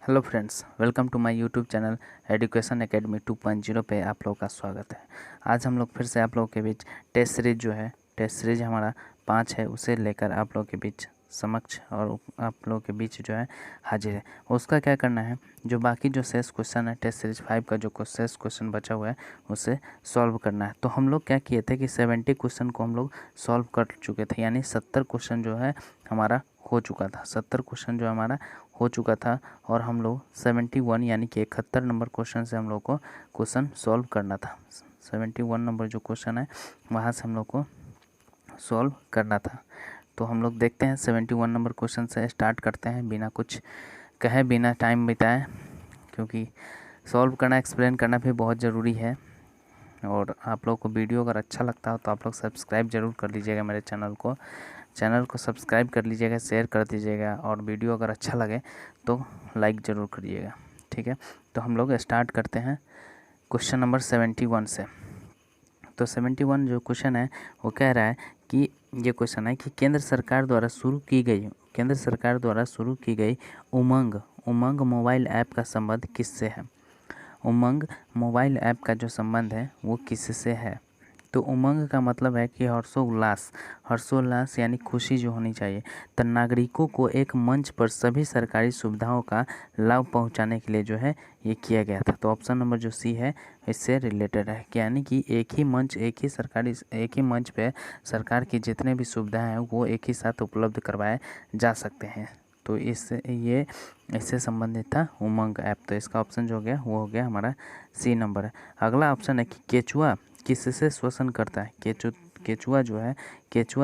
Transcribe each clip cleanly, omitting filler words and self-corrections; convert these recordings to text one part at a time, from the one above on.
Hello friends, welcome to my YouTube channel education academy 2.0 पे आप लोगों का स्वागत है। आज हम लोग फिर से आप लोगों के बीच टेस्ट सीरीज हमारा 5 है, उसे लेकर आप लोगों के बीच समक्ष और आप लोगों के बीच जो है हाजिर है। उसका क्या करना है, जो बाकी जो शेष क्वेश्चन है टेस्ट सीरीज 5 का जो शेष क्वेश्चन बचा हुआ है उसे सॉल्व करना है। तो हम लोग क्या किए थे कि 70 क्वेश्चन को हम लोग सॉल्व कर चुके थे, यानी 70 क्वेश्चन जो है हमारा हो चुका था। 70 क्वेश्चन जो हमारा हो चुका था और हम लोग 71 यानी कि 71 नंबर क्वेश्चन से हम लोग को क्वेश्चन सॉल्व करना था। 71 नंबर जो क्वेश्चन है वहाँ से हम लोग को सॉल्व करना था। तो हम लोग देखते हैं 71 नंबर क्वेश्चन से स्टार्ट करते हैं, बिना कुछ कहे, बिना टाइम बिताए, क्योंकि सॉल्व करना, एक्सप्लेन करना भी बहुत ज़रूरी है। और आप लोग को वीडियो अगर अच्छा लगता हो तो आप लोग सब्सक्राइब ज़रूर कर लीजिएगा मेरे चैनल को सब्सक्राइब कर लीजिएगा, शेयर कर दीजिएगा, और वीडियो अगर अच्छा लगे तो लाइक ज़रूर करिएगा, ठीक है। तो हम लोग स्टार्ट करते हैं क्वेश्चन नंबर 71 से। तो 71 जो क्वेश्चन है वो कह रहा है कि ये क्वेश्चन है कि केंद्र सरकार द्वारा शुरू की गई उमंग मोबाइल ऐप का संबंध किससे है। उमंग मोबाइल ऐप का जो संबंध है वो किससे है। तो उमंग का मतलब है कि हर्षोल्लास यानी खुशी जो होनी चाहिए। तो नागरिकों को एक मंच पर सभी सरकारी सुविधाओं का लाभ पहुंचाने के लिए जो है ये किया गया था। तो ऑप्शन नंबर जो सी है इससे रिलेटेड है, यानी कि एक ही मंच पे सरकार की जितने भी सुविधाएं हैं वो एक ही साथ उपलब्ध करवाए जा सकते हैं। तो इससे संबंधित था उमंग ऐप। तो इसका ऑप्शन जो हो गया वो हो गया हमारा सी नंबर है। अगला ऑप्शन है कि केचुआ किससे श्वसन करता है। केचुआ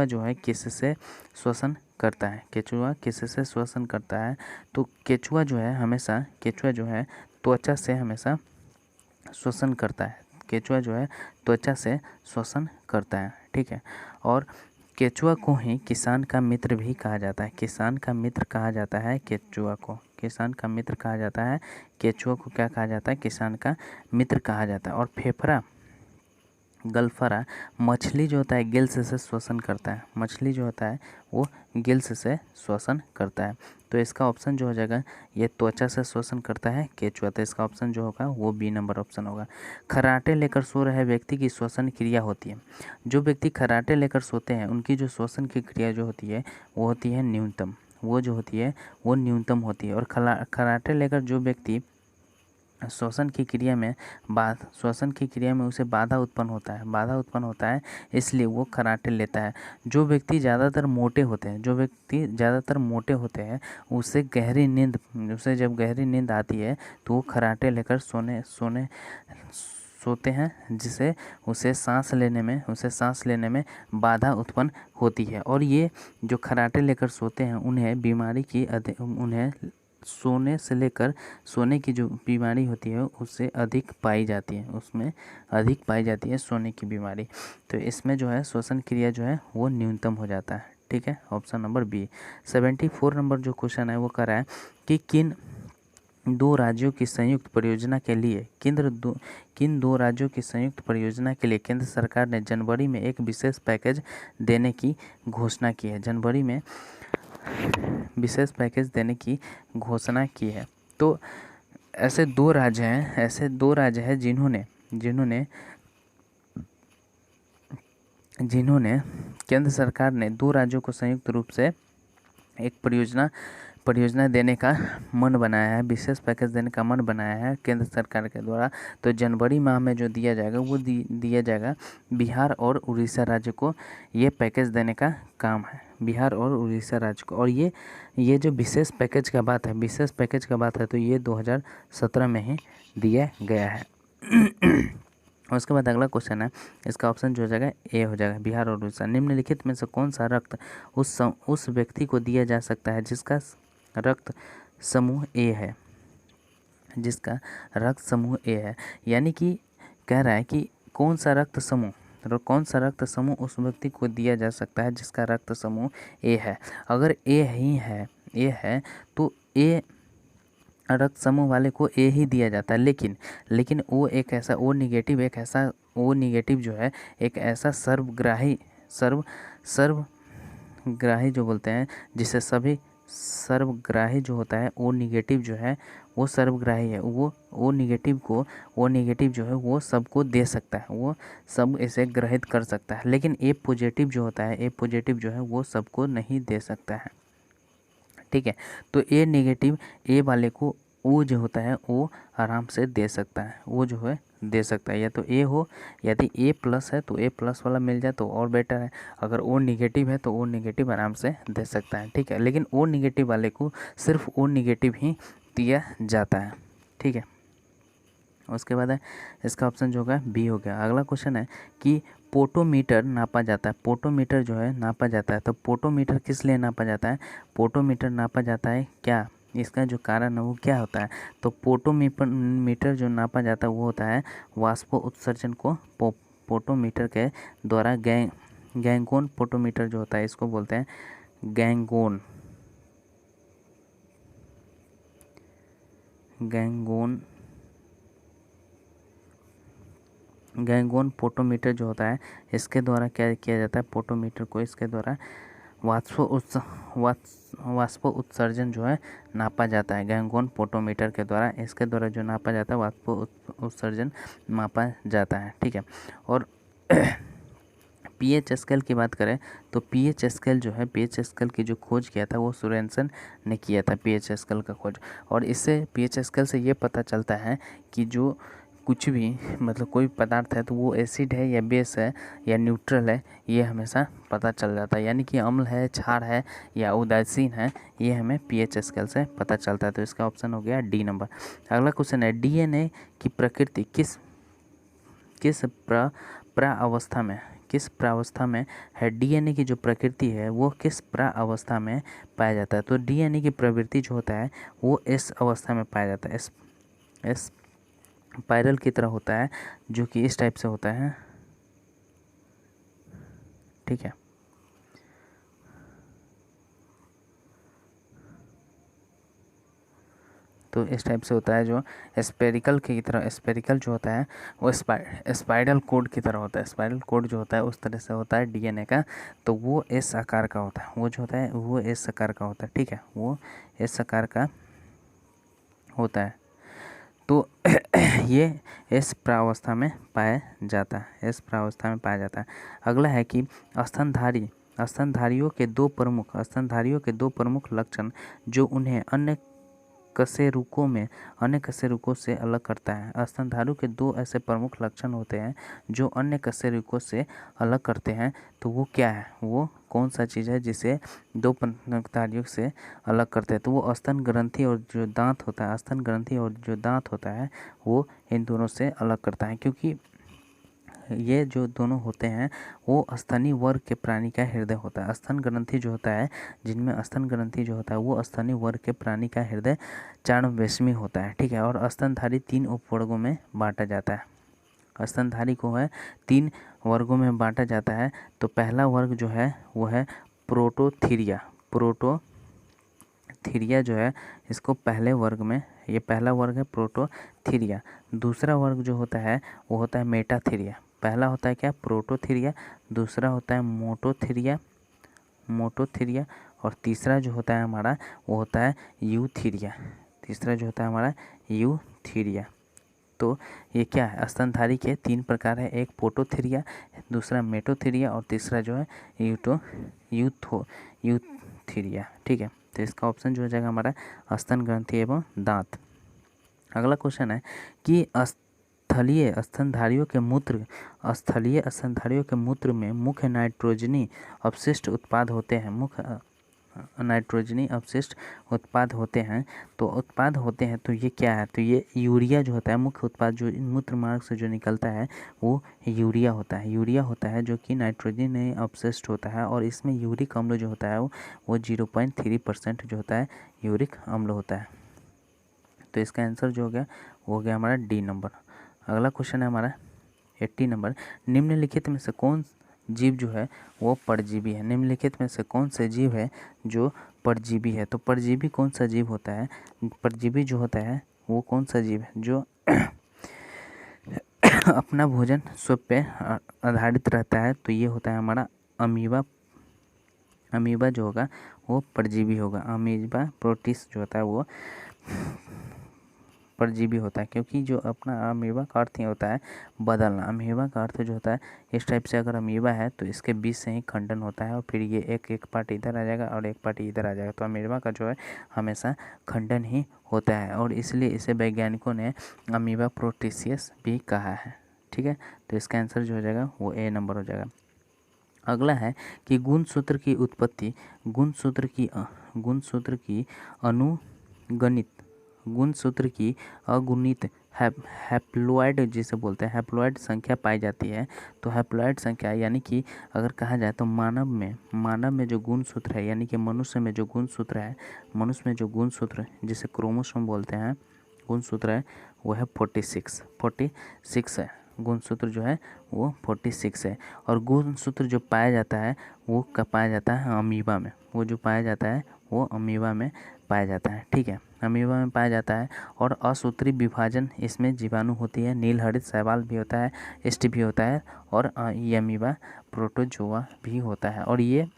जो है किससे श्वसन करता है। केचुआ किससे श्वसन करता है। तो केचुआ जो है त्वचा से हमेशा श्वसन करता है। केचुआ जो है त्वचा से श्वसन करता है, ठीक है। और केचुआ को ही किसान का मित्र भी कहा जाता है। किसान का मित्र कहा जाता है केचुआ को। किसान का मित्र कहा जाता है केचुआ को। क्या कहा जाता है? किसान का मित्र कहा जाता है। और फेफड़ा गल्फरा मछली जो होता है गिल्स से श्वसन करता है। मछली जो होता है वो गिल्स से श्वसन करता है। तो इसका ऑप्शन जो हो जाएगा, ये त्वचा से श्वसन करता है केचुआ। तो इसका ऑप्शन जो होगा वो बी नंबर ऑप्शन होगा। खर्राटे लेकर सो रहे व्यक्ति की श्वसन क्रिया होती है। जो व्यक्ति खर्राटे लेकर सोते हैं उनकी जो श्वसन की क्रिया जो होती है वो होती है न्यूनतम। वो जो होती है वो न्यूनतम होती है। और खर्राटे लेकर जो व्यक्ति श्वसन की क्रिया में उसे बाधा उत्पन्न होता है, इसलिए वो खर्राटे लेता है। जो व्यक्ति ज़्यादातर मोटे होते हैं उसे जब गहरी नींद आती है तो वो खर्राटे लेकर सोते हैं, जिसे उसे सांस लेने में बाधा उत्पन्न होती है। और ये जो खर्राटे लेकर सोते हैं उन्हें सोने की जो बीमारी होती है उसमें अधिक पाई जाती है सोने की बीमारी। तो इसमें जो है श्वसन क्रिया जो है वो न्यूनतम हो जाता है, ठीक है। Option number B. 74 नंबर जो क्वेश्चन है वो कह रहा है कि किन दो राज्यों की संयुक्त परियोजना के लिए केंद्र सरकार ने जनवरी में एक विशेष पैकेज देने की घोषणा की है। जनवरी में विशेष पैकेज देने की घोषणा की है। तो ऐसे दो राज्य हैं जिन्होंने केंद्र सरकार ने दो राज्यों को संयुक्त रूप से एक परियोजना देने का मन बनाया है, विशेष पैकेज देने का मन बनाया है केंद्र सरकार के द्वारा। तो जनवरी माह में जो दिया जाएगा वो दिया जाएगा बिहार और उड़ीसा राज्य को। ये पैकेज देने का काम है बिहार और उड़ीसा राज्य को। और ये जो विशेष पैकेज का बात है तो ये 2017 में ही दिया गया है। उसके बाद अगला क्वेश्चन है, इसका ऑप्शन जो हो जाएगा ए हो जाएगा, बिहार और उड़ीसा। निम्नलिखित में से कौन सा रक्त उस व्यक्ति को दिया जा सकता है जिसका रक्त समूह ए है। यानी कि कह रहा है कि कौन सा रक्त समूह उस व्यक्ति को दिया जा सकता है जिसका रक्त समूह ए है। अगर ए है तो ए रक्त समूह वाले को ए ही दिया जाता है। लेकिन वो एक ऐसा ओ निगेटिव जो है एक ऐसा सर्वग्राही जो बोलते हैं जिसे सर्वग्राही जो होता है ओ निगेटिव जो है वो सर्वग्राही है, वो ओ निगेटिव जो है वो सबको दे सकता है, वो सब इसे ग्रहित कर सकता है। लेकिन ए पॉजिटिव जो होता है, ए पॉजिटिव जो है वो सबको नहीं दे सकता है। ठीक है, तो ए नेगेटिव ए वाले को ओ जो होता है वो आराम से दे सकता है, वो जो है दे सकता है। या तो ए हो, यदि ए प्लस है तो ए प्लस वाला मिल जाए तो और बेटर है, अगर ओ निगेटिव है तो ओ निगेटिव आराम से दे सकता है। ठीक है, लेकिन ओ निगेटिव वाले को सिर्फ ओ निगेटिव ही दिया जाता है। ठीक है, उसके बाद है इसका ऑप्शन जो होगा बी हो गया। अगला क्वेश्चन है कि पोटोमीटर नापा जाता है, पोटोमीटर जो है नापा जाता है, तो पोटोमीटर किस लिए नापा जाता है, पोटोमीटर नापा जाता है क्या, इसका जो कारण है वो क्या होता है। तो पोटोमीटर जो नापा जाता है वो होता है वाष्प उत्सर्जन को पोटोमीटर के द्वारा गैंगोन पोटोमीटर जो होता है इसको बोलते हैं गैंगोन पोटोमीटर जो होता है इसके द्वारा क्या किया जाता है, पोटोमीटर को इसके द्वारा वाष्प उत्सर्जन जो है नापा जाता है। गैंगोन पोटोमीटर के द्वारा इसके द्वारा जो नापा जाता है वाष्प उत्सर्जन मापा जाता है। ठीक है, और पीएच स्केल की बात करें तो पीएच स्केल जो है, पीएच स्केल की जो खोज किया था वो सोरेनसन ने किया था, पीएच स्केल का खोज। और इससे पीएच स्केल से ये पता चलता है कि जो कुछ भी मतलब कोई पदार्थ है तो वो एसिड है या बेस है या न्यूट्रल है, ये हमेशा पता चल जाता है। यानी कि अम्ल है, क्षार है या उदासीन है, ये हमें पीएच स्केल से पता चलता है। तो इसका ऑप्शन हो गया डी नंबर। अगला क्वेश्चन है डीएनए की प्रकृति किस प्रावस्था में है, डीएनए की जो प्रकृति है वो किस प्रावस्था में पाया जाता है। तो डीएनए की प्रवृत्ति जो होता है वो इस अवस्था में पाया जाता है, इस स्पाइरल की तरह होता है, जो कि इस टाइप से होता है। ठीक है, तो इस टाइप से होता है, जो स्पेरिकल की तरह, स्पेरिकल जो होता है वो स्पाइरल कोड की तरह होता है, स्पाइरल कोड जो होता है उस तरह से होता है डीएनए का। तो वो इस आकार का होता है, वो जो होता है वो इस आकार का होता है। ठीक है, वो इस आकार का होता है। तो ये इस प्रावस्था में पाया जाता है, इस प्रावस्था में पाया जाता है। अगला है कि स्तनधारियों के दो प्रमुख लक्षण जो उन्हें अन्य कशेरुकों से अलग करता है। स्तनधारी के दो ऐसे प्रमुख लक्षण होते हैं जो अन्य कशेरुकों से अलग करते हैं, तो वो क्या है, वो कौन सा चीज़ है जिसे दो स्तनधारियों से अलग करते हैं। तो वो स्तन ग्रंथि और जो दांत होता है, स्तन ग्रंथि और जो दांत होता है वो इन दोनों से अलग करता है, क्योंकि ये जो दोनों होते हैं वो स्तनी वर्ग के प्राणी का हृदय होता है। स्तन ग्रंथि जो होता है, जिनमें स्तन ग्रंथि जो होता है वो स्तनी वर्ग के प्राणी का हृदय चाणवेश्मी होता है। ठीक है, और स्तनधारी 3 उपवर्गों में बांटा जाता है। स्तनधारी को है 3 वर्गों में बांटा जाता है। तो पहला वर्ग जो है वो है प्रोटोथीरिया जो है इसको पहले वर्ग में, ये पहला वर्ग है प्रोटोथीरिया। दूसरा वर्ग जो होता है वो होता है मेटाथीरिया। पहला होता है क्या, प्रोटोथीरिया, दूसरा होता है मोटोथीरिया और तीसरा जो होता है हमारा वो होता है यूथीरिया। तो ये क्या है, स्तनधारी के 3 प्रकार है, एक पोटोथीरिया, दूसरा मेटोथीरिया और तीसरा जो है यूथीरिया। ठीक है, तो इसका ऑप्शन जो हो जाएगा हमारा स्तन ग्रंथि एवं दांत। अगला क्वेश्चन है कि स्थलीय स्तनधारियों के मूत्र में मुख्य नाइट्रोजनी अपशिष्ट उत्पाद होते हैं, तो ये क्या है, तो ये यूरिया जो होता है, मुख्य उत्पाद जो मूत्र मार्ग से जो निकलता है वो यूरिया होता है, जो कि नाइट्रोजन अपशिष्ट होता है। और इसमें यूरिक अम्ल जो होता है वो 0.3% जो होता है यूरिक अम्ल होता है। तो इसका आंसर जो हो गया वो हो गया हमारा डी नंबर। अगला क्वेश्चन है हमारा 80 नंबर। निम्नलिखित में से कौन जीव जो है वो परजीवी है, निम्नलिखित में से कौन से जीव है जो परजीवी है। तो परजीवी कौन सा जीव होता है, परजीवी जो होता है वो कौन सा जीव है जो अपना भोजन स्वयं पे आधारित रहता है। तो ये होता है हमारा अमीबा जो होगा वो परजीवी होगा। अमीबा प्रोटिस्ट जो होता है वो परजीवी होता है, क्योंकि जो अपना अमीबा का अर्थ ही होता है बदलना। अमीबा का अर्थ जो होता है इस टाइप से, अगर अमीबा है तो इसके बीच से ही खंडन होता है और फिर ये एक पार्ट इधर आ जाएगा और एक पार्ट इधर आ जाएगा। तो अमीबा का जो है हमेशा खंडन ही होता है और इसलिए इसे वैज्ञानिकों ने अमीबा प्रोटिसियस भी कहा है। ठीक है, तो इसका आंसर जो हो जाएगा वो ए नंबर हो जाएगा। अगला है कि गुणसूत्र की उत्पत्ति, गुणसूत्र की अनुगणित, गुणसूत्र की अगुणित हैप्लॉइड जिसे बोलते हैं हैप्लॉइड संख्या पाई जाती है। तो हैप्लॉइड संख्या यानी कि अगर कहा जाए तो मानव में जो गुणसूत्र है, यानी कि मनुष्य में जो गुणसूत्र है, मनुष्य में जो गुणसूत्र जिसे क्रोमोसोम बोलते हैं गुणसूत्र है वो है 46 है। गुणसूत्र जो है वो 46 है। और गुणसूत्र जो पाया जाता है वो पाया जाता है अमीबा में, वो जो पाया जाता है वो अमीबा में पाया जाता है। ठीक है, अमीबा में पाया जाता है। और असूत्री विभाजन इसमें जीवाणु होती है, नीलहरित शैवाल भी होता है, एस्ट भी होता है और ये अमीबा प्रोटोजोआ भी होता है। और ये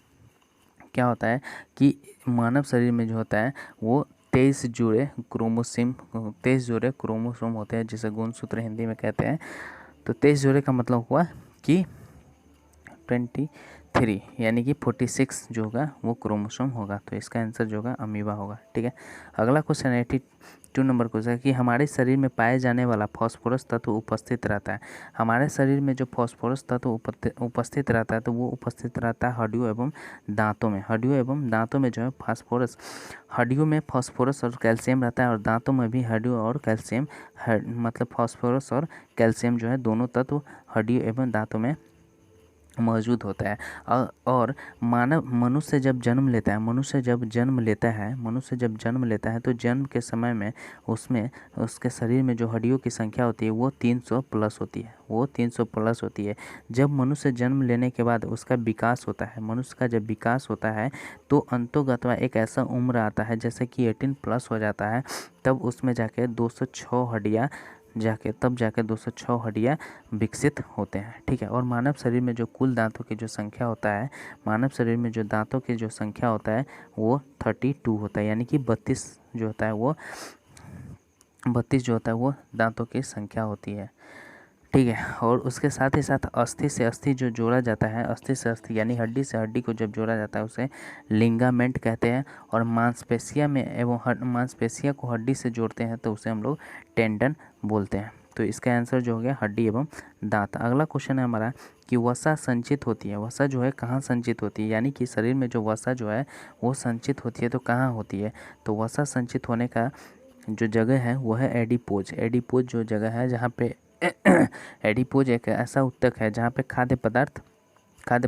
क्या होता है कि मानव शरीर में जो होता है वो 23 जोड़े क्रोमोसोम होते हैं, जिसे गुणसूत्र हिंदी में कहते हैं। तो 23 जोड़े का मतलब हुआ कि 23 यानी कि 46 जो होगा वो क्रोमोसोम होगा। तो इसका आंसर जो होगा अमीबा होगा। ठीक है, अगला क्वेश्चन 82 नंबर क्वेश्चन है कि हमारे शरीर में पाए जाने वाला फास्फोरस तत्व उपस्थित रहता है। हमारे शरीर में जो फास्फोरस तत्व उपस्थित रहता है तो वो उपस्थित रहता है हड्डियों एवं दांतों में। हड्डियों एवं दांतों में जो है फास्फोरस, हड्डियों में फास्फोरस और कैल्शियम रहता है और दांतों में भी हड्डियों और कैल्शियम मतलब फास्फोरस और कैल्शियम जो है दोनों तत्व हड्डियों एवं दांतों में मौजूद होता है। और मनुष्य जब जन्म लेता है तो जन्म के समय में उसमें उसके शरीर में जो हड्डियों की संख्या होती है वो 300 प्लस होती है। जब मनुष्य जन्म लेने के बाद उसका विकास होता है, मनुष्य का जब विकास होता है तो अंतोगत्वा एक ऐसा उम्र आता है जैसे कि 18 प्लस हो जाता है, तब उसमें जाके 206 हड्डियाँ तब जाके 206 हड्डियाँ विकसित होते हैं। ठीक है, और मानव शरीर में जो कुल दांतों की जो संख्या होता है, मानव शरीर में जो दांतों की जो संख्या होता है वो 32 होता है, यानी कि 32 जो होता है वो दांतों की संख्या होती है। ठीक है, और उसके साथ ही साथ अस्थि से अस्थि जो जोड़ा जाता है, अस्थि से अस्थि यानी हड्डी से हड्डी को जब जोड़ा जाता है उसे लिंगामेंट कहते हैं। और मांसपेशिया को हड्डी से जोड़ते हैं तो उसे हम लोग टेंडन बोलते हैं। तो इसका आंसर जो हो गया हड्डी एवं दांत। अगला क्वेश्चन है हमारा कि वसा संचित होती है, वसा जो है कहाँ संचित होती है, यानी कि शरीर में जो वसा जो है वो संचित होती है तो कहाँ होती है। तो वसा संचित होने का जो जगह है वो है एडिपोज जो जगह है जहाँ पे एडिपोज एक ऐसा ऊतक है जहाँ पे खाद्य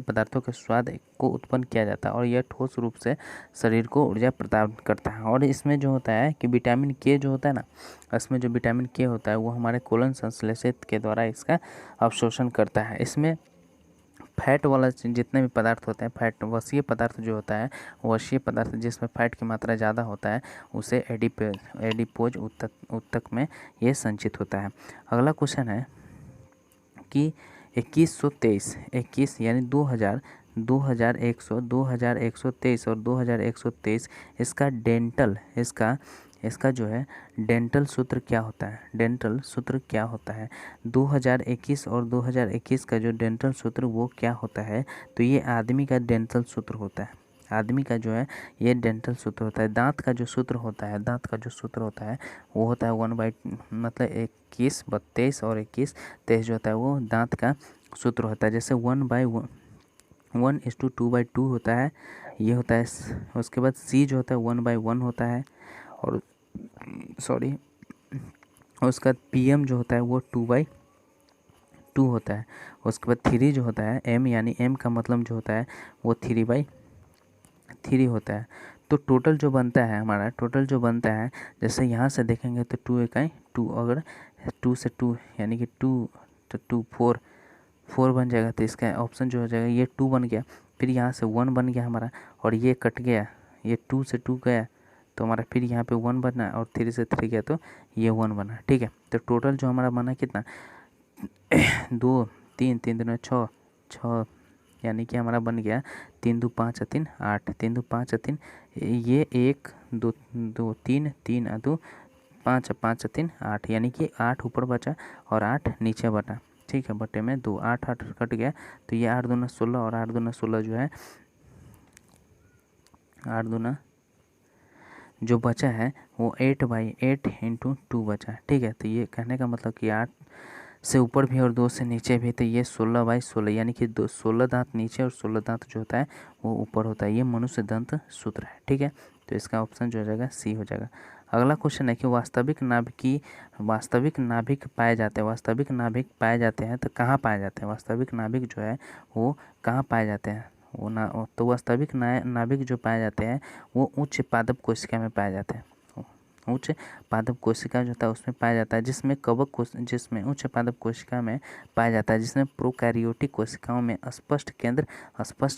पदार्थों के स्वाद को उत्पन्न किया जाता है और यह ठोस रूप से शरीर को ऊर्जा प्रदान करता है। और इसमें जो होता है कि विटामिन के जो होता है ना, इसमें जो विटामिन के होता है वो हमारे कोलन संश्लेषित के द्वारा इसका अवशोषण करता है। इसमें फैट वाला जितने भी पदार्थ होते हैं, फैट वसीय पदार्थ जो होता है, वसीय पदार्थ जिसमें फैट की मात्रा ज़्यादा होता है उसे एडिपोज ऊतक में ये संचित होता है। अगला क्वेश्चन है कि 2123 यानी 2123 और 2123 इसका जो है डेंटल सूत्र क्या होता है। 2021 और 2021 का जो डेंटल सूत्र वो क्या होता है, तो ये आदमी का डेंटल सूत्र होता है। आदमी का जो है ये डेंटल सूत्र होता है। दांत का जो सूत्र होता है वो होता है 1/, मतलब 21, 32 और 21, 23 जो होता है वो दांत का सूत्र होता है। जैसे 1/1 होता है, ये होता है। उसके बाद सी जो होता है 1/1 होता है और उसके बाद PM जो होता है वो 2/2 होता है। उसके बाद 3 जो होता है M, यानी M का मतलब जो होता है वो 3/3 होता है। तो टोटल जो बनता है जैसे यहाँ से देखेंगे तो 2 इकाई 2, अगर 2 से 2 यानी कि 2 तो 2 4 बन जाएगा। तो इसका ऑप्शन जो हो जाएगा ये 2 बन गया, फिर यहाँ से 1 बन गया हमारा और ये कट गया, ये 2 से 2 गया तो हमारा फिर यहाँ पे 1 बना और 3 से 3 गया तो ये 1 बना। ठीक है, तो टोटल जो हमारा बना कितना 2 3 3 2 6 यानी कि हमारा बन गया 3 2 5 3 8, 3 2 5 3, ये 1 2 2 3 3 2 5 5 3 8, यानी कि 8 ऊपर बचा और 8 नीचे बटा, ठीक है, बटे में 2, 8 8 कट गया, तो ये 8 दूना 16 और 8 दूना 16 जो है 8 दूना जो बचा है वो 8/8 × 2 बचा है, ठीक है। तो ये कहने का मतलब कि 8 से ऊपर भी और 2 से नीचे भी, तो ये 16/16, यानी कि 16 दांत नीचे और 16 दांत जो होता है वो ऊपर होता है। ये मनुष्य दंत सूत्र है, ठीक है। तो इसका ऑप्शन जो हो जाएगा सी हो जाएगा। अगला क्वेश्चन है कि वास्तविक नाभिक पाए जाते हैं, वास्तविक नाभिक पाए जाते हैं तो कहाँ पाए जाते हैं? वास्तविक नाभिक जो है वो कहाँ पाए जाते हैं? तो वास्तविक नाभिक जो पाए जाते हैं वो उच्च पादप कोशिका में पाए जाते हैं। उच्च पादप कोशिका जो होता है उसमें पाया जाता है, जिसमें उच्च पादप कोशिका में पाया जाता है, जिसमें प्रोकैरियोटिक कोशिकाओं में स्पष्ट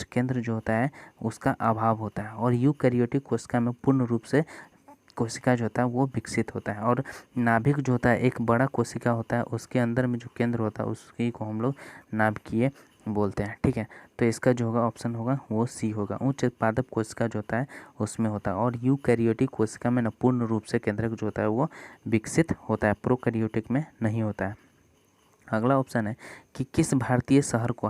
केंद्र जो होता है उसका अभाव होता है, और यूकैरियोटिक कोशिका में पूर्ण रूप से कोशिका जो होता है वो विकसित होता है। और नाभिक जो होता है एक बड़ा कोशिका होता है, उसके अंदर में जो केंद्र होता है उसी को हम लोग नाभिकीय बोलते हैं, ठीक है। तो इसका जो होगा ऑप्शन होगा वो सी होगा। उच्च पादप कोशिका जो होता है उसमें होता है, और यूकैरियोटिक कोशिका में न पूर्ण रूप से केंद्रक जो होता है वो विकसित होता है, प्रोकैरियोटिक में नहीं होता है। अगला ऑप्शन है कि किस भारतीय शहर को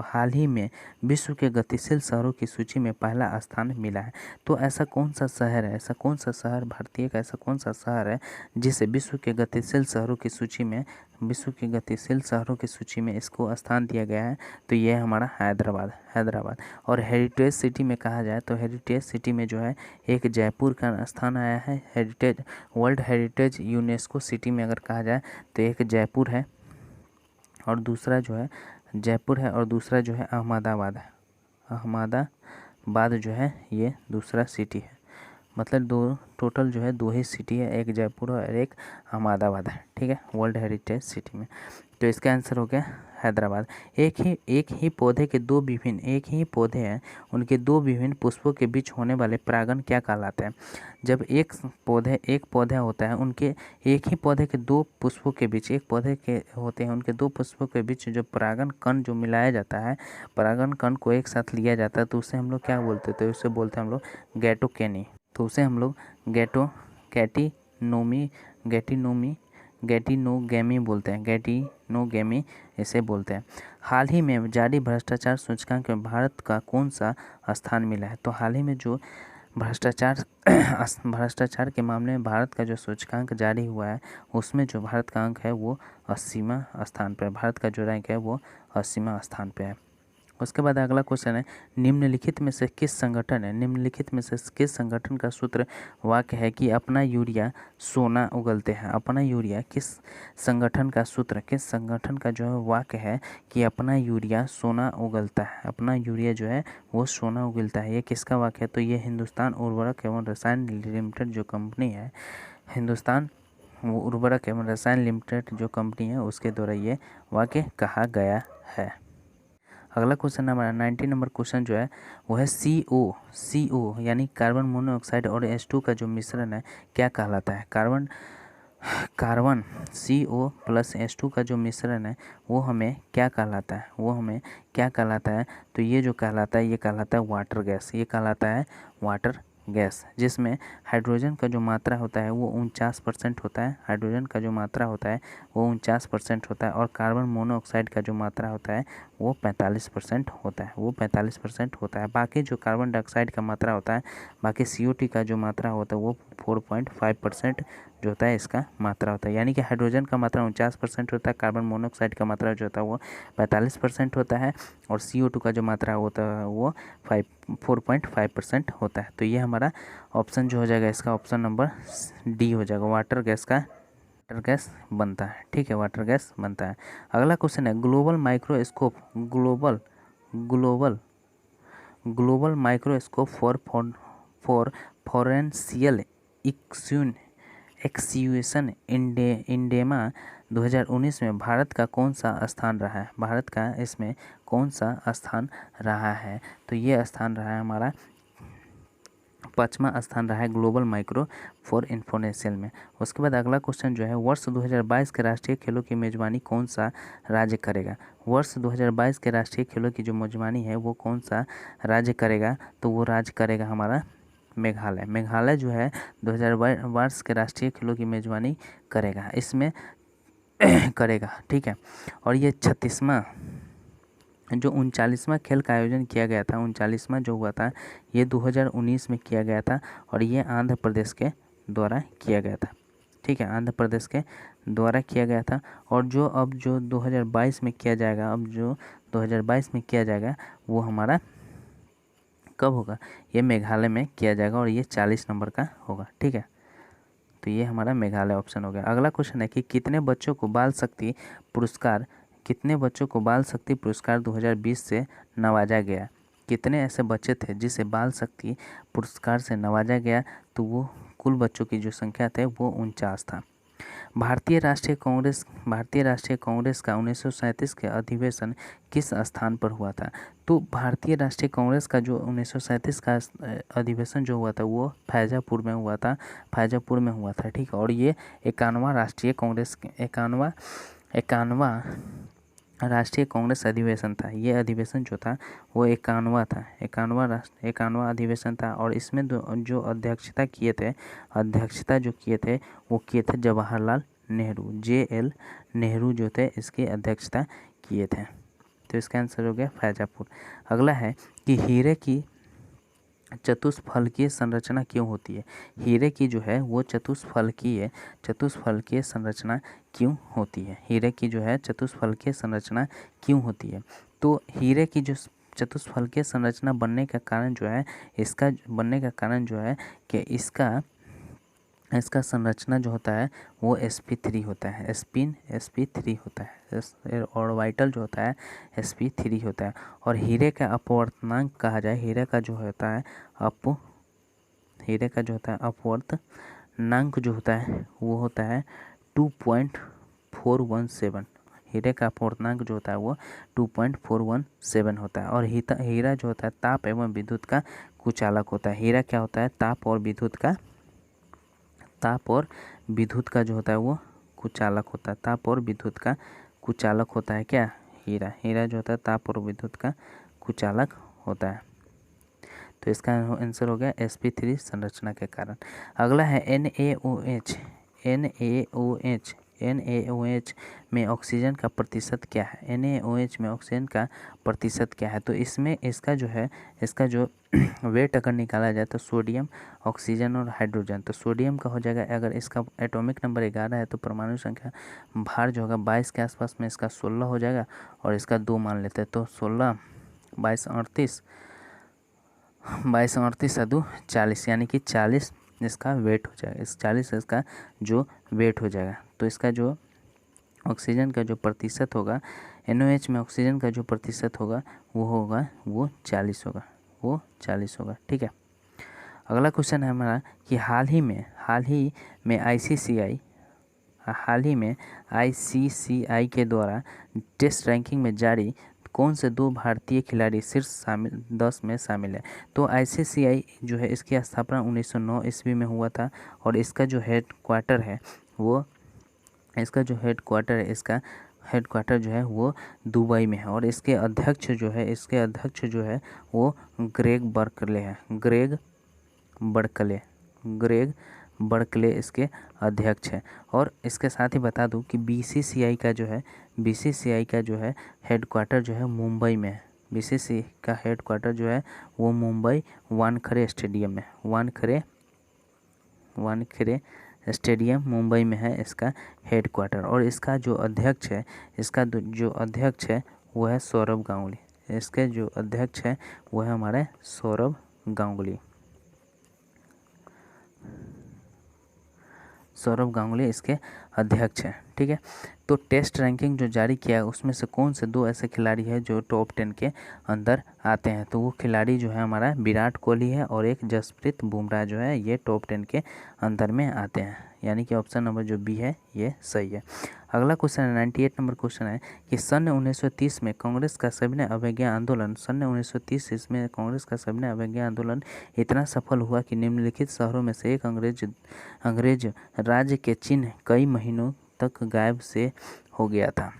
हाल ही में विश्व के गतिशील शहरों की सूची में पहला स्थान मिला है? तो ऐसा कौन सा शहर है, भारतीय का ऐसा कौन सा शहर है जिसे विश्व के गतिशील शहरों की सूची में इसको स्थान दिया गया है? तो ये है हमारा हैदराबाद। और हेरिटेज सिटी में कहा जाए तो हेरिटेज सिटी में जो है एक जयपुर का स्थान आया है। वर्ल्ड हेरिटेज यूनेस्को सिटी में अगर कहा जाए तो एक जयपुर है और दूसरा जो है अहमदाबाद जो है ये दूसरा सिटी है। मतलब टोटल जो है 2 ही सिटी है, एक जयपुर और एक अहमदाबाद है, ठीक है, वर्ल्ड हेरिटेज सिटी में। तो इसका आंसर हो गया हैदराबाद। एक ही पौधे हैं, उनके 2 विभिन्न पुष्पों के बीच होने वाले परागण क्या कहलाते हैं? जब एक पौधा होता है, उनके एक ही पौधे के 2 पुष्पों के बीच, एक पौधे के होते हैं उनके 2 पुष्पों के बीच जो परागण कण जो मिलाया जाता है, परागण कण को एक साथ लिया जाता है, तो उसे हम लोग क्या बोलते हैं? तो उसे बोलते हैं हम लोग गैटोकेनी। तो उसे हम लोग गैटिनोगेमी बोलते हैं, गैटिनोगेमी इसे बोलते हैं। हाल ही में जारी भ्रष्टाचार सूचकांक में भारत का कौन सा स्थान मिला है? तो हाल ही में जो भ्रष्टाचार के मामले में भारत का जो सूचकांक जारी हुआ है उसमें जो भारत का अंक है वो 80वां स्थान पर, भारत का जो रैंक है वो 80वां स्थान पर है। उसके बाद अगला क्वेश्चन है निम्नलिखित में से किस संगठन का सूत्र वाक्य है कि अपना यूरिया सोना उगलते हैं? अपना यूरिया किस संगठन का जो है वाक्य है कि अपना यूरिया सोना उगलता है, अपना यूरिया जो है वो सोना उगलता है, ये किसका वाक्य है? तो ये हिंदुस्तान उर्वरक एवं रसायन लिमिटेड जो कंपनी है, हिंदुस्तान उर्वरक एवं रसायन लिमिटेड जो कंपनी है उसके द्वारा ये वाक्य कहा गया है। अगला क्वेश्चन हमारा 19 नंबर क्वेश्चन जो है वो है CO यानी कार्बन मोनोऑक्साइड और H2 का जो मिश्रण है क्या कहलाता है? कार्बन CO + H2 का जो मिश्रण है वो हमें क्या कहलाता है? तो ये जो कहलाता है ये कहलाता है वाटर गैस, ये कहलाता है वाटर गैस, जिसमें हाइड्रोजन का जो मात्रा होता है वो 49% होता है, हाइड्रोजन का जो मात्रा होता है वो 49% होता है, और कार्बन मोनोऑक्साइड का जो मात्रा होता है वो 45% होता है, बाकी जो कार्बन डाइऑक्साइड का मात्रा होता है, बाकी CO2 का जो मात्रा होता है वो 4.5% जो होता है इसका मात्रा होता है। यानी कि हाइड्रोजन का मात्रा 49% होता है, कार्बन मोनोऑक्साइड का मात्रा जो होता है वो 45% होता है, और CO2 का जो मात्रा होता है वो 4.5% होता है। तो ये हमारा ऑप्शन जो हो जाएगा इसका ऑप्शन नंबर डी हो जाएगा, वाटर गैस बनता है, ठीक है, वाटर गैस बनता है। अगला क्वेश्चन है ग्लोबल माइक्रोस्कोप फॉर फॉरेंशियल एक्सक्यूशन इंडेमा 2019 में भारत का कौन सा स्थान रहा है? तो ये स्थान रहा है हमारा 5वां स्थान रहा है ग्लोबल माइक्रो फॉर इन्फोनेशियल में। उसके बाद अगला क्वेश्चन जो है, वर्ष 2022 के राष्ट्रीय खेलों की मेजबानी कौन सा राज्य करेगा? वर्ष 2022 के राष्ट्रीय खेलों की जो मेजबानी है वो कौन सा राज्य करेगा? तो वो राज्य करेगा हमारा मेघालय। मेघालय जो है 2022 के राष्ट्रीय खेलों की मेजबानी करेगा, इसमें करेगा, ठीक है। और ये 36वां जो 39वां खेल का आयोजन किया गया था, 39वां जो हुआ था ये 2019 में किया गया था और ये आंध्र प्रदेश के द्वारा किया गया था, ठीक है, आंध्र प्रदेश के द्वारा किया गया था। और जो अब जो 2022 में किया जाएगा, अब जो 2022 में किया जाएगा वो हमारा कब होगा? ये मेघालय में किया जाएगा और ये 40 नंबर का होगा, ठीक है। तो ये हमारा मेघालय ऑप्शन हो गया। अगला क्वेश्चन है कि कितने बच्चों को बाल शक्ति पुरस्कार 2020 से नवाजा गया? कितने ऐसे बच्चे थे जिसे बाल शक्ति पुरस्कार से नवाजा गया? तो वो कुल बच्चों की जो संख्या थे वो 49 था। भारतीय राष्ट्रीय कांग्रेस का 1937 के अधिवेशन किस स्थान पर हुआ था? तो भारतीय राष्ट्रीय कांग्रेस का जो 1937 का अधिवेशन जो हुआ था वो फैजापुर में हुआ था, ठीक है। और ये 51वां राष्ट्रीय कांग्रेस अधिवेशन था। ये अधिवेशन जो था वो 51वां था, 51वां अधिवेशन था। और इसमें जो अध्यक्षता किए थे वो किए थे जवाहरलाल नेहरू, JL नेहरू जो थे इसकी अध्यक्षता किए थे। तो इसका आंसर हो गया फैजापुर। अगला है कि हीरे की चतुष्फलकीय संरचना क्यों होती है? हीरे की जो है वो चतुष्फलकीय संरचना क्यों होती है? हीरे की जो है चतुष्फलकीय संरचना क्यों होती है? तो हीरे की जो चतुष्फलकीय संरचना बनने का कारण जो है कि इसका संरचना जो होता है वो sp3 होता है, sp3 होता है, और वाइटल जो होता है sp3 होता है। और हीरे का अपवर्तनांक कहा जाए, हीरे का जो होता है अपवर्तनांक जो होता है वो होता है 2.417। हीरे का अपवर्तनांक जो होता है वो 2.417 होता है। और हीरा जो होता है ताप एवं विद्युत का कुचालक होता है। हीरा क्या होता है? ताप और विद्युत का जो होता है वो कुचालक होता है। ताप और विद्युत का कुचालक होता है क्या? हीरा जो होता है ताप और विद्युत का कुचालक होता है। तो इसका आंसर हो गया sp3 संरचना के कारण। अगला है NaOH में ऑक्सीजन का प्रतिशत क्या है? NaOH में ऑक्सीजन का प्रतिशत क्या है? तो इसमें इसका जो वेट अगर निकाला जाए तो सोडियम, ऑक्सीजन और हाइड्रोजन। तो सोडियम का हो जाएगा, अगर इसका एटॉमिक नंबर 11 है तो परमाणु संख्या भार जो होगा 22 के आसपास में इसका 16 हो जाएगा और इसका 2 मान लेते हैं। तो 16 22 38 और 2 40, यानी कि 40 इसका वेट हो जाएगा। 40 इसका जो वेट हो जाएगा। तो इसका जो ऑक्सीजन का जो प्रतिशत होगा, NaOH में ऑक्सीजन का जो प्रतिशत होगा वो 40 होगा, ठीक है। अगला क्वेश्चन है हमारा कि हाल ही में ICCI के द्वारा टेस्ट रैंकिंग में जारी कौन से 2 भारतीय खिलाड़ी शीर्ष 10 में शामिल है? तो ICCI जो है इसकी स्थापना 1909 ईस्वी में हुआ था और इसका जो हेडक्वार्टर जो है वो दुबई में है। और इसके अध्यक्ष जो है वो ग्रेग बर्कले इसके अध्यक्ष है। और इसके साथ ही बता दूं कि BCCI का जो है हेडक्वार्टर जो है मुंबई में है। BCCI का हेडक्वार्टर जो है वो मुंबई वानखेड़े स्टेडियम मुंबई में है इसका हेडक्वार्टर। और इसका जो अध्यक्ष है वो है सौरभ गांगुली। इसके जो अध्यक्ष है वो है हमारे सौरभ गांगुली इसके अध्यक्ष हैं, ठीक है। तो टेस्ट रैंकिंग जो जारी किया है उसमें से कौन से 2 ऐसे खिलाड़ी हैं जो टॉप 10 के अंदर आते हैं? तो वो खिलाड़ी जो है हमारा विराट कोहली है और एक जसप्रीत बुमराह जो है ये टॉप 10 के अंदर में आते हैं। यानी कि ऑप्शन नंबर जो बी है ये सही है। अगला क्वेश्चन है 98 नंबर क्वेश्चन है कि सन 1930 में कांग्रेस का सविनय अवज्ञा आंदोलन सन 1930 इसमें कांग्रेस का सविनय अवज्ञा आंदोलन इतना सफल हुआ कि निम्नलिखित शहरों में से एक अंग्रेज राज्य के चिन्ह कई महीनों तक गायब से हो गया था।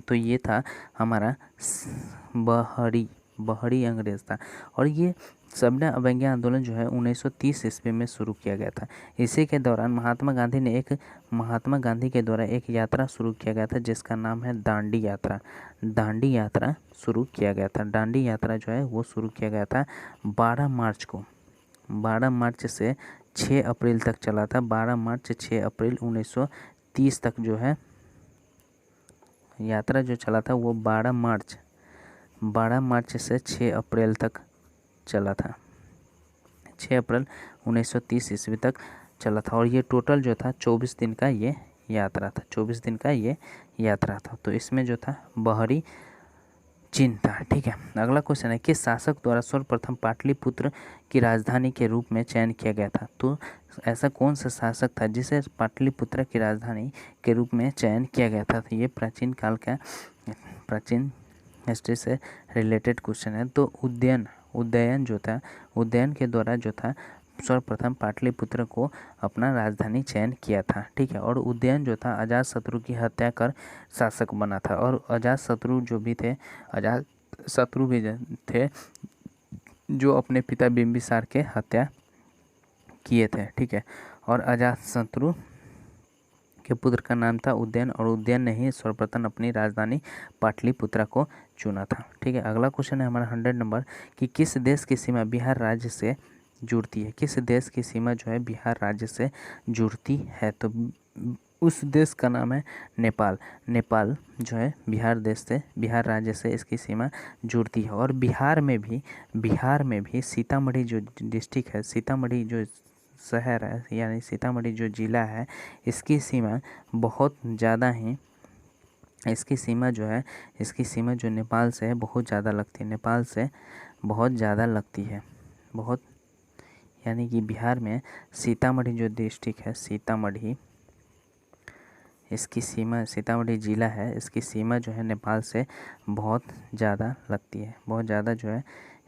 तो ये था हमारा बहरी अंग्रेज था। और ये सविनय अवज्ञा आंदोलन जो है 1930 ईस्वी में शुरू किया गया था। इसी के दौरान महात्मा गांधी के द्वारा एक यात्रा शुरू किया गया था जिसका नाम है दांडी यात्रा। दांडी यात्रा शुरू किया गया था। दांडी यात्रा जो है वो शुरू किया गया था 12 मार्च को। 12 मार्च से 6 अप्रैल तक चला था। 12 मार्च 6 अप्रैल 1930 तक जो है यात्रा जो चला था वो 12 मार्च से 6 अप्रैल तक चला था। 6 अप्रैल 1930 ईस्वी तक चला था। और ये टोटल जो था 24 दिन का ये यात्रा था। 24 दिन का ये यात्रा था। तो इसमें जो था बहरी चिन्ह था। ठीक है। अगला क्वेश्चन है किस शासक द्वारा सर्वप्रथम पाटलिपुत्र की राजधानी के रूप में चयन किया गया था। तो ऐसा कौन सा शासक था जिसे पाटलिपुत्र की राजधानी के रूप में चयन किया गया था। तो ये प्राचीन काल का प्राचीन हिस्ट्री से रिलेटेड क्वेश्चन है। तो उदयन के द्वारा जो था सर्वप्रथम पाटलिपुत्र को अपना राजधानी चयन किया था। ठीक है। और उदयन जो था अजातशत्रु की हत्या कर शासक बना था। और अजातशत्रु भी थे जो अपने पिता बिंबिसार के हत्या किए थे। ठीक है। और अजातशत्रु के पुत्र का नाम था उदयन और उदयन ने ही सर्वप्रथम अपनी राजधानी पाटलिपुत्र को चुना था। ठीक है। अगला क्वेश्चन है हमारा 100 नंबर कि किस देश की सीमा बिहार राज्य से जुड़ती है। किस देश की सीमा जो है बिहार राज्य से जुड़ती है। तो उस देश का नाम है नेपाल। नेपाल जो है बिहार राज्य से इसकी सीमा जुड़ती है। और बिहार में भी सीतामढ़ी जो डिस्ट्रिक्ट है, सीतामढ़ी जो शहर है यानी सीतामढ़ी जो ज़िला है, इसकी सीमा बहुत ज़्यादा ही इसकी सीमा जो नेपाल से है बहुत ज़्यादा लगती है। नेपाल से बहुत ज़्यादा लगती है। बहुत यानी कि बिहार में सीतामढ़ी जो डिस्ट्रिक्ट है, सीतामढ़ी ज़िला है, इसकी सीमा जो है नेपाल से बहुत ज़्यादा लगती है। बहुत ज़्यादा जो है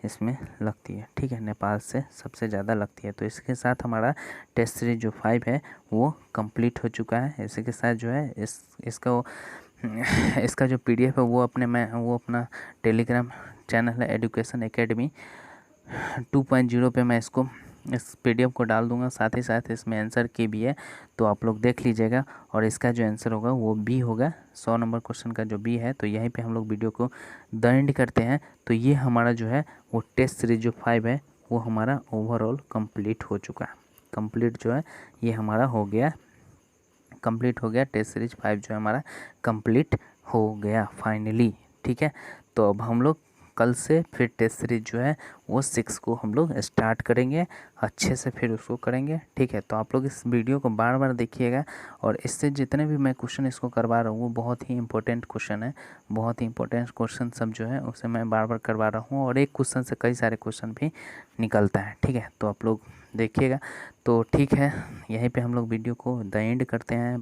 इसमें लगती है। ठीक है। नेपाल से सबसे ज़्यादा लगती है। तो इसके साथ हमारा टेस्ट सीरीज जो 5 है वो कंप्लीट हो चुका है। इसी के साथ जो है इसका जो PDF है वो अपना टेलीग्राम चैनल है एजुकेशन एकेडमी 2.0 पे मैं इस PDF को डाल दूंगा। साथ ही साथ इसमें आंसर की भी है तो आप लोग देख लीजिएगा। और इसका जो आंसर होगा वो बी होगा। 100 नंबर क्वेश्चन का जो बी है। तो यहीं पे हम लोग वीडियो को द एंड करते हैं। तो ये हमारा जो है वो टेस्ट सीरीज जो 5 है वो हमारा ओवरऑल कंप्लीट हो चुका है। कंप्लीट जो है ये हमारा हो गया, कंप्लीट हो गया। टेस्ट सीरीज 5 जो है हमारा कंप्लीट हो गया फाइनली। ठीक है। तो अब हम लोग कल से फिर टेस्ट सीरीज जो है वो 6 को हम लोग स्टार्ट करेंगे, अच्छे से फिर उसको करेंगे। ठीक है। तो आप लोग इस वीडियो को बार बार देखिएगा। और इससे जितने भी मैं क्वेश्चन इसको करवा रहा हूँ वो बहुत ही इंपॉर्टेंट क्वेश्चन है। बहुत ही इंपॉर्टेंट क्वेश्चन सब जो है उसे मैं बार बार करवा रहा हूँ। और एक क्वेश्चन से कई सारे क्वेश्चन भी निकलता है। ठीक है। तो आप लोग देखिएगा। तो ठीक है, यहीं पर हम लोग वीडियो को द एंड करते हैं।